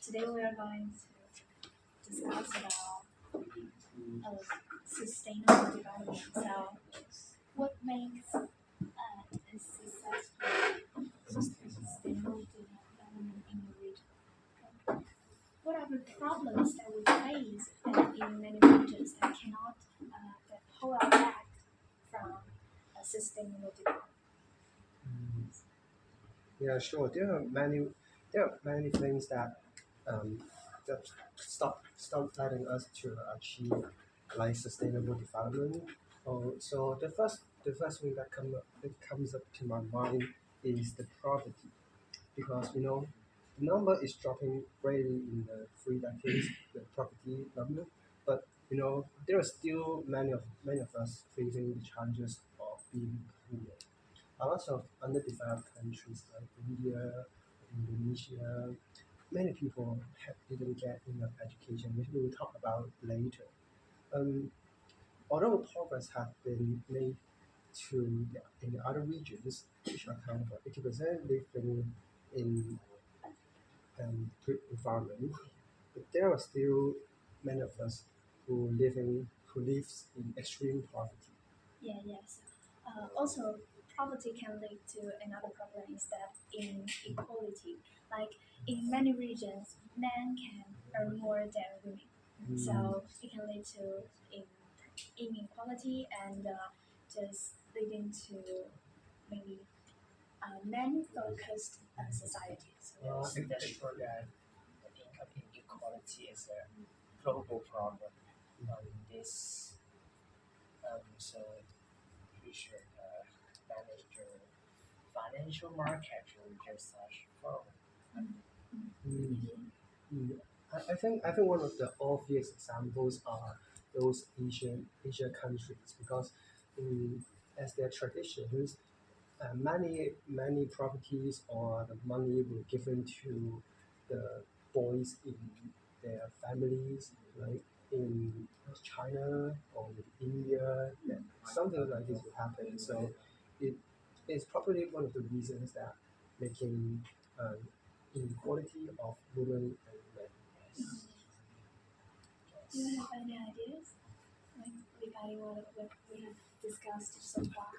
Today we are going to discuss about sustainable development. So, what makes a sustainable development in the region? What are the problems that we face in many regions that cannot that hold us back from a sustainable development? Yeah, sure. There are many things that um, that stop letting us to achieve like sustainable development. So the first thing that comes up to my mind is the poverty, because the number is dropping greatly in the 3 decades, the poverty number, but there are still many of us facing the challenges of being poor. A lot of underdeveloped countries like India, Indonesia, many people didn't get enough education, which we will talk about later. Um, Although progress has been made in the other regions, which account for 80% living in good environment, but there are still many of us who lives in extreme poverty. Yeah, yes. Also, poverty can lead to another problem is that inequality. Like in many regions, men can earn more than women, so it can lead to in, inequality and just leading to maybe men-focused societies. That's true that income inequality is a global problem. This so we should manage the financial market to reduce such problem. Mm. Mm. I think one of the obvious examples are those Asian countries, because as their traditions, many properties or the money were given to the boys in their families, like in China or in India, that something like this will happen. So it is probably one of the reasons that making um, inequality of women and men. Do you have any ideas like regarding what we have discussed so far?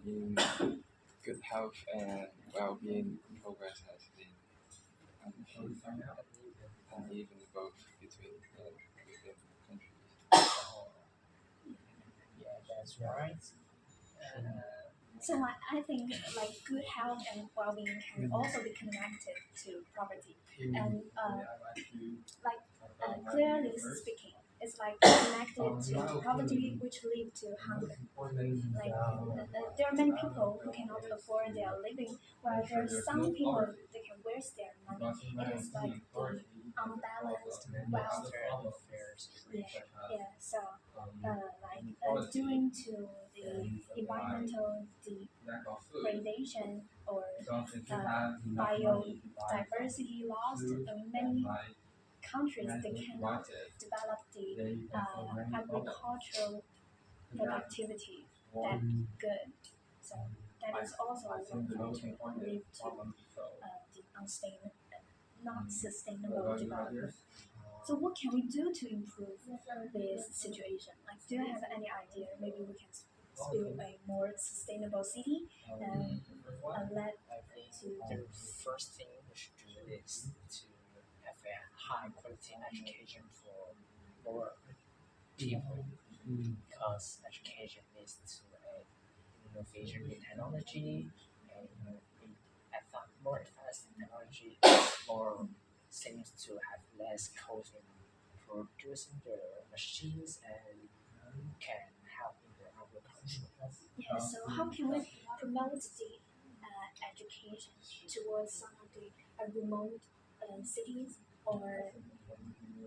In good health and well-being, progress has been uneven both between and within countries. Yeah, that's right. So I think like good health and well-being can also be connected to poverty, and like clearly speaking, it's like connected to poverty, which lead to hunger. Like there are many people who cannot afford their living, while there are some people that can waste their money. It is like the unbalanced wealth. Fair Yeah, situation. yeah. So due to the environmental degradation or biodiversity lost, many countries they cannot develop the agricultural productivity that good. So that is also one factor lead to the unstable, not sustainable development. So what can we do to improve this situation? Like, do you have any idea? Maybe we can build a more sustainable city and let I think to the first thing we should do is to have a high quality education for more people, because education leads to a innovation in technology, and more advanced technology more seems to have less cost in producing the machines and can help in the agriculture. yeah. So how can we promote the education towards some of the remote cities or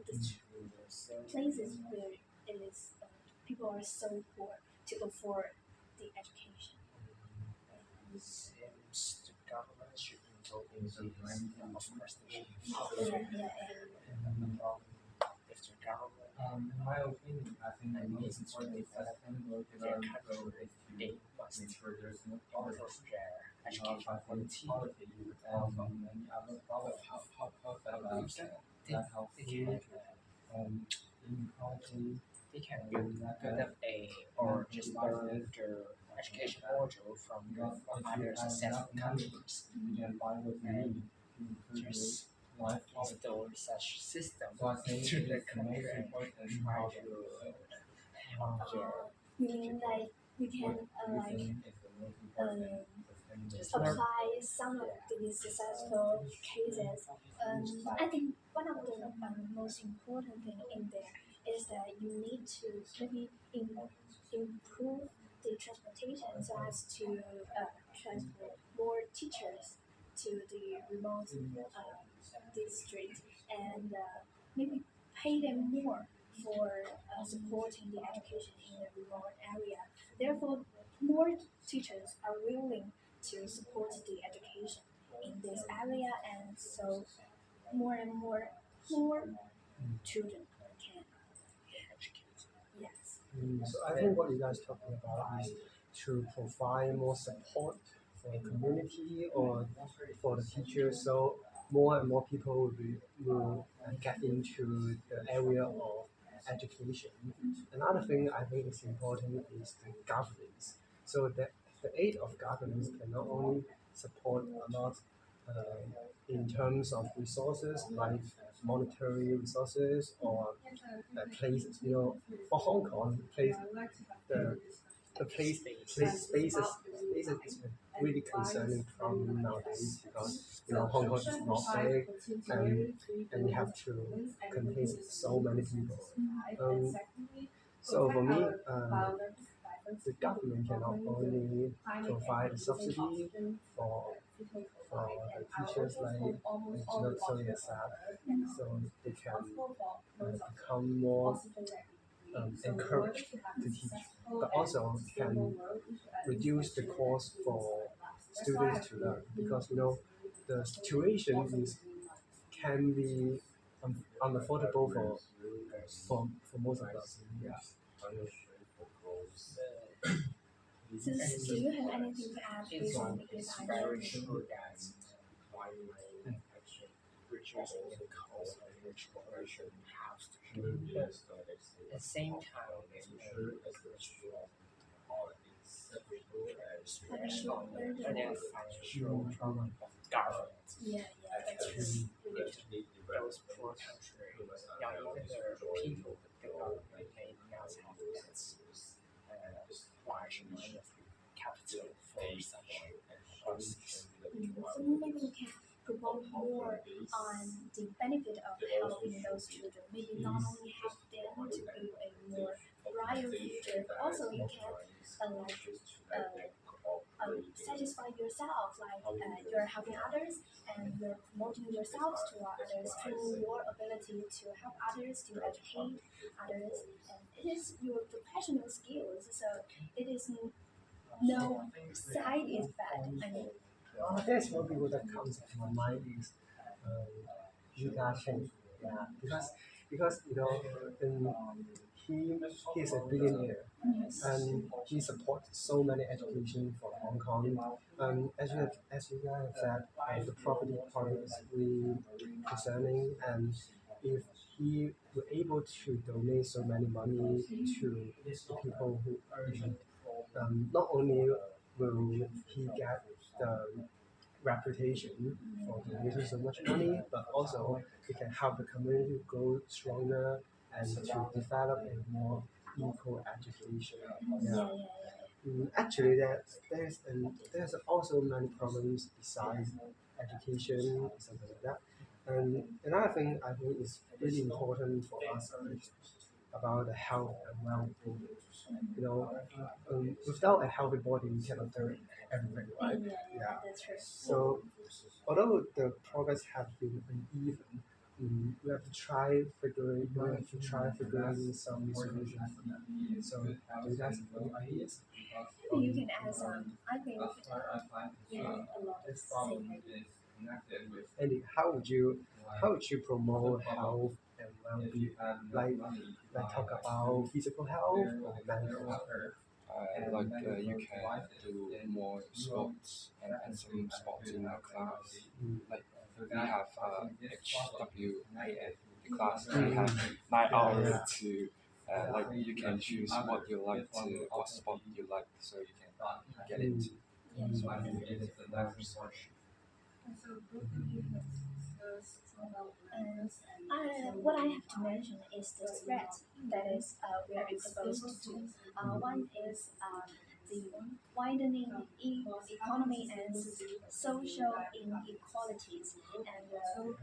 the places where it is people are so poor to afford the education? Seems the government should involve in this. Of course, they should be Yeah, yeah, the problem. If the government In my opinion, I think the needs most to important develop sustainable their development goal country, is to they must ensure there's no improve poverty. their education quality, they can build up a or just learn their education module from other successful countries and just install such system into the country and try to help their You mean like we can apply some of these successful cases? I think one of the most important thing in there is that you need to maybe improve the transportation so as to transport more teachers to the remote district and maybe pay them more for supporting the education in the remote area. Therefore, more teachers are willing to support the education in this area, and so more and more poor children can educate. yes. So I think what you guys talking about is to provide more support for the community or for the teachers, so more and more people will get into the area of education. Another thing I think is important is the governance. So the aid of governance can not only support a lot in terms of resources like monetary resources or places. You know, for Hong Kong, the the spaces is a really concerning problem nowadays because Hong Kong is not big and you have to contain so many people. Um, so for me, the government cannot only provide a subsidy for the teachers like not so sad, so they can become more encouraged to teach, but also can reduce the cost for students to learn because the situation is can be unaffordable for most of us. Yeah. So, do you have anything to add based on this It's idea? very true that reducing the cost of rich corporation has to be. At the same time, and financial problem of government. Yeah, that's true. Those poor countries, even the people, the government may not have that large amount of capital for such policies. So maybe we can promote more on the benefit of helping those children. Maybe not only help them to build a more brighter future, but also you can satisfy yourself, like you're helping others and you're promoting yourselves to others through your ability to help others, to educate others, and it is your professional skills. So it is no side effect. I mean, There's one people that comes to my mind is Yiting. Yeah, because he's a billionaire and he supports so many education for Hong Kong. As you guys have said, the property part is really concerning, and if he were able to donate so many money to the people who need, not only will he get the reputation for donating so much money, but also it can help the community grow stronger and to develop a more equal education. Yeah. Actually, there's also many problems besides education, something like that. And another thing I think is really important for us is about the health and well-being. Without a healthy body, we cannot do everything, right? Yeah. that's true. So although the progress has been uneven, we have to try figuring some solutions for that. So do you guys have any ideas? Maybe you can add some. I think you have a lot to say. Andy, how would you promote health and well-being? Like talk about physical health or mental health? you can do more sports and add some sports in our class. Like we have HWIF, the class we have 9 hours to like you can choose what you like to what sport you like so you can get into. So I think it is the life research. What I have to mention is the threat that is we are exposed to. One is the widening economy and social inequalities and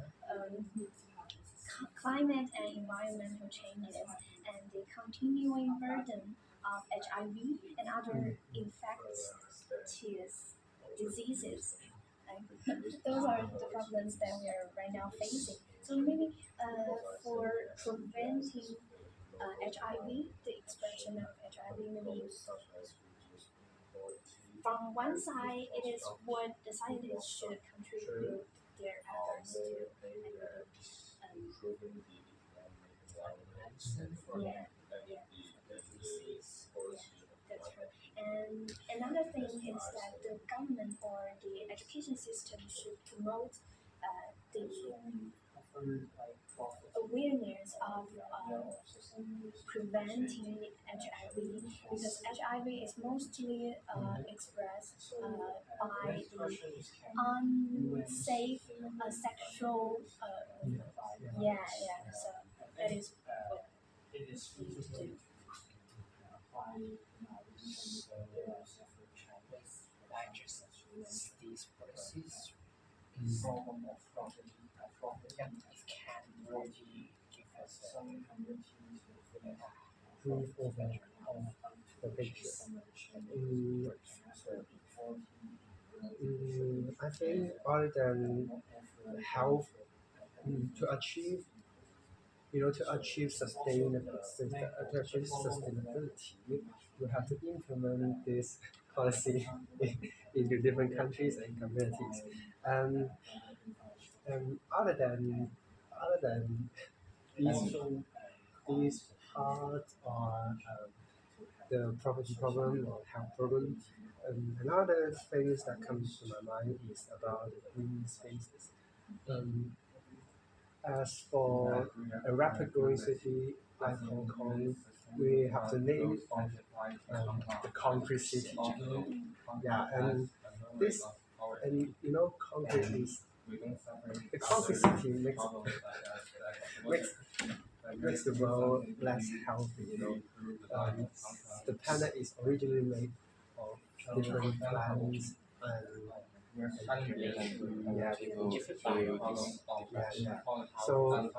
climate and environmental changes and the continuing burden of HIV and other infectious diseases. Those are the problems that we are right now facing. So maybe for preventing HIV, the expression of HIV, maybe from one side, it is what the scientists should contribute their efforts to. Yeah, yeah, that's true. And another thing is that the government or the education system should promote the awareness of preventing HIV because HIV is mostly expressed by the unsafe sexual. Yeah, yeah. So that is what we should do. I just these policies form of it can really give us Proof of the picture. I think other than health, to achieve to achieve sustainability, you have to implement this policy into different countries and communities. And other than these parts are the property problem or health problem. Another things that comes to my mind is about the green spaces. Um, as for a rapid growing city like Hong Kong, we have the name of the concrete city. Yeah, and this and concrete is the concrete city makes makes the world less healthy. The planet is originally made of different plants yeah, So,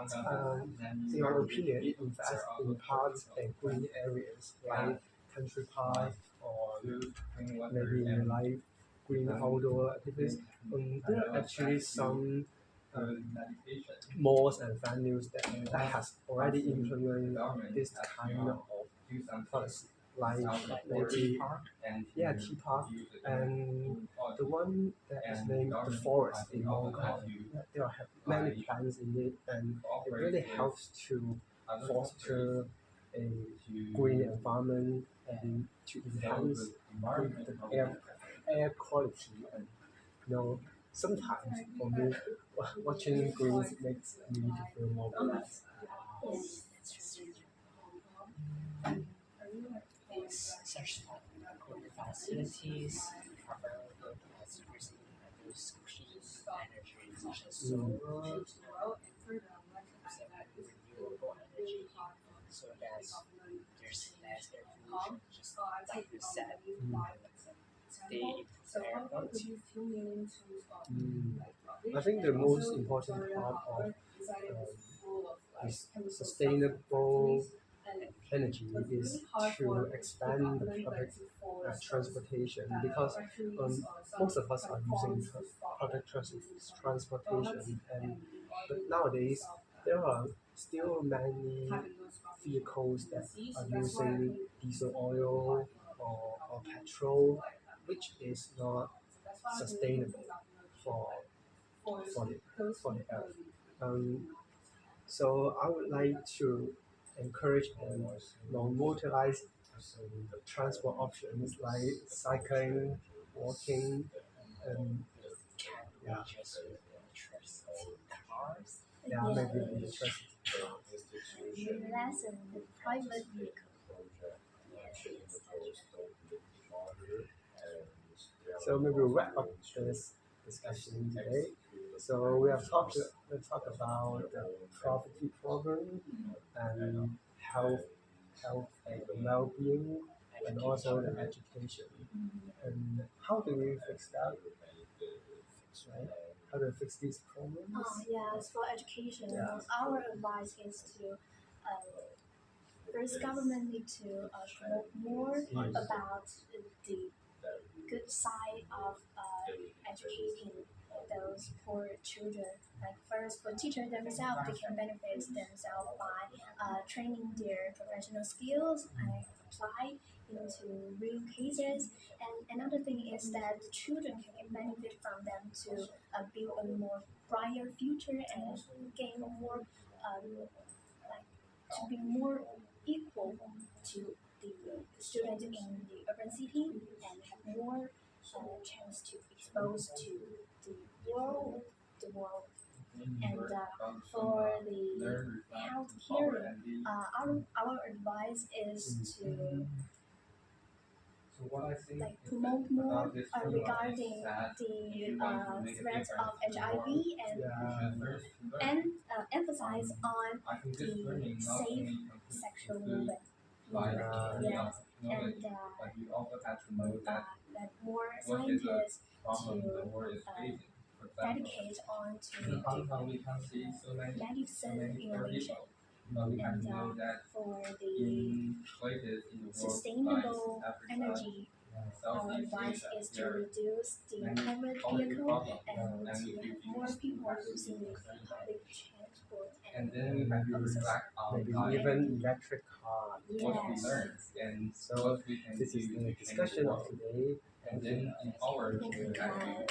in my opinion, invest in parks and green areas like country park or maybe like green outdoor activities. There are actually some malls and venues that has already implemented this kind of policy, like maybe tea park and the one that is named the forest in Hong Kong. There are many plants in it, and it really helps to foster a green environment and to enhance the air quality. And sometimes for me, watching greens makes me to feel more relaxed. Yes, such good facilities cover as those clean energy such as solar renewable energy so that there's less air pollution, just like you said. They improve air quality. I think the most important part of this sustainable energy is to expand the public transportation because most of us are using public transportation and but nowadays there are still many vehicles that are using diesel oil or petrol which is not sustainable for the earth. So I would like to encourage a non-motorized the transport options like cycling, walking, and Can we yeah, just electricity cars? yeah, maybe electricity. less in the private vehicle. So maybe we'll wrap up this discussion today. So we talked about the poverty problem and health and well-being, and also the education. And how do we fix that? Right? How do we fix these problems? Yes, for education, Yeah. our advice is to first government need to promote more about the good side of educating those poor children. Like first, for teachers themselves, they can benefit themselves by training their professional skills and apply into real cases. And another thing is that the children can benefit from them to build a more brighter future and gain more like to be more equal to the students in the urban city and have more chance to expose to the world, And for the health care, our advice is to like promote more regarding the threats of HIV and emphasize on the safe sexual movement. Yes, and that more scientists to dedicate on to the medicine innovation and for the sustainable energy. Our advice is to reduce the private vehicle and to have more people using the public transport and Maybe even electric cars. yes. So this is the discussion of today. And Thank you guys.